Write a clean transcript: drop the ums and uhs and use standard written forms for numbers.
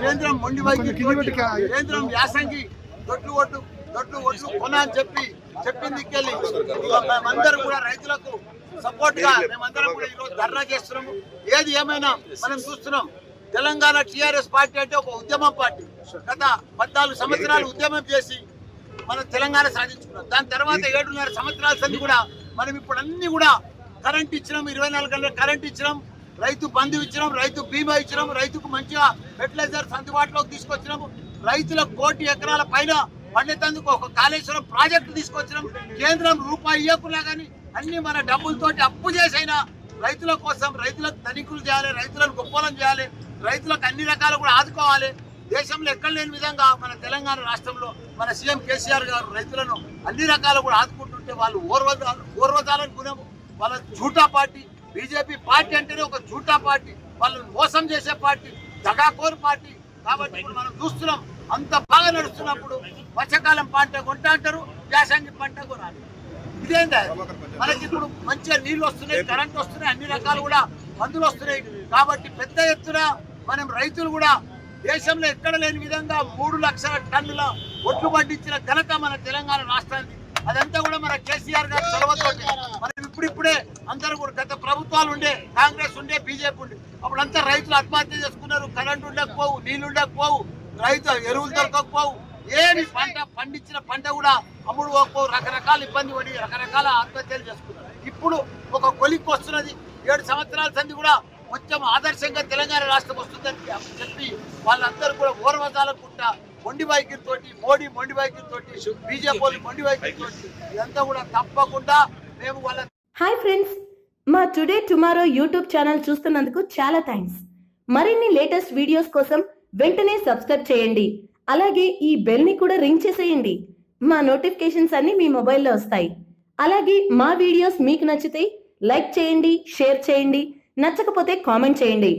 కేంద్రం మొండి వైఖరి, కేంద్రం యాసంగి దొడ్లు ఒడ్లు కొన అని చెప్పిందికెళ్ళి మేమందరం కూడా రైతులకు సపోర్ట్ గా మేమందరం కూడా ఈరోజు ధర్నా చేస్తున్నాము. ఏది ఏమైనా మనం చూస్తున్నాం, తెలంగాణ టీఆర్ఎస్ పార్టీ అంటే ఒక ఉద్యమం పార్టీ. గత 14 సంవత్సరాలు ఉద్యమం చేసి మనం తెలంగాణ సాధించుకున్నాం. దాని తర్వాత 7.5 సంవత్సరాల సంది కూడా మనం ఇప్పుడు అన్ని కూడా కరెంట్ ఇచ్చినాం, 24 గంటల కరెంట్ ఇచ్చినాం, రైతు బంధు ఇచ్చినాం, రైతు బీమా ఇచ్చినాం, రైతుకు మంచిగా ఫెర్టిలైజర్స్ అందుబాటులోకి తీసుకొచ్చినాము, రైతులకు 1 కోటి ఎకరాల పైన పండితందుకు ఒక కాళేశ్వరం ప్రాజెక్టు తీసుకొచ్చినాం. కేంద్రం రూపాయి ఇవ్వకున్నా కానీ అన్ని మన డబ్బులతోటి అప్పు చేసైనా రైతుల కోసం రైతులకు ధనికులు చేయాలి, రైతులను గొప్పలను చేయాలి, రైతులకు అన్ని రకాలు కూడా ఆదుకోవాలి. దేశంలో ఎక్కడ లేని విధంగా మన తెలంగాణ రాష్ట్రంలో మన సీఎం కేసీఆర్ గారు రైతులను అన్ని రకాలు కూడా ఆదుకుంటుంటే వాళ్ళు ఓర్వదాలని గుణము. వాళ్ళ జూటా పార్టీ, బీజేపీ పార్టీ అంటేనే ఒక జూటా పార్టీ, వాళ్ళని మోసం చేసే పార్టీ, దగాకోరు పార్టీ. కాబట్టి ఇప్పుడు మనం చూస్తున్నాం, అంత బాగా నడుస్తున్నప్పుడు వర్షాకాలం పంట కొంట అంటారు, యాసంగి పంట కొనాలి. ఇదేందా? మనకి ఇప్పుడు మంచిగా నీళ్లు వస్తున్నాయి, కరెంట్ వస్తున్నాయి, అన్ని రకాలు కూడా మందులు వస్తున్నాయి. కాబట్టి పెద్ద ఎత్తున మనం రైతులు కూడా దేశంలో ఎక్కడ లేని విధంగా 3 లక్షల టన్నుల ఒట్లు పండించిన ఘనత మన తెలంగాణ రాష్ట్రానికి. అదంతా కూడా మన కేసీఆర్ గారి చొరవతో. మనం ఇప్పుడిప్పుడే అందరూ కూడా గత ప్రభుత్వాలు ఉండే, కాంగ్రెస్ ఉండే, బీజేపీ ఉండే, అప్పుడంతా రైతులు ఆత్మహత్య చేసుకున్నారు. కరెంట్ ఉండకపోవు, నీళ్లు ఉండకపోవు, రైతు ఎరువులు దొరకకపోవు, ఏమి పంట పండించిన పంట కూడా అమ్ముడు పోకపోవు, రకరకాల ఇబ్బంది పడి రకరకాల ఆత్మహత్యలు చేసుకున్నారు. ఇప్పుడు ఒక కొలిక్కి వస్తున్నది, 7 సంవత్సరాల సంది కూడా కొంచెం ఆదర్శంగా తెలంగాణ రాష్ట్రం వస్తుందని చెప్పి వాళ్ళందరూ కూడా ఓర్వదాలనుకుంటా మొండి వైఖరితోటి, మోడీ మొండి వైఖరితోటి, బీజేపీ మొండి వైఖరితోటి ఇదంతా కూడా తప్పకుండా మేము వాళ్ళ. హాయ్ ఫ్రెండ్స్, మా టుడే టుమారో యూట్యూబ్ ఛానల్ చూస్తున్నందుకు చాలా థ్యాంక్స్. మరిన్ని లేటెస్ట్ వీడియోస్ కోసం వెంటనే సబ్స్క్రైబ్ చేయండి. అలాగే ఈ బెల్ ని కూడా రింగ్ చేసేయండి. మా నోటిఫికేషన్స్ అన్ని మీ మొబైల్లో వస్తాయి. అలాగే మా వీడియోస్ మీకు నచ్చితే లైక్ చేయండి, షేర్ చేయండి, నచ్చకపోతే కామెంట్ చేయండి.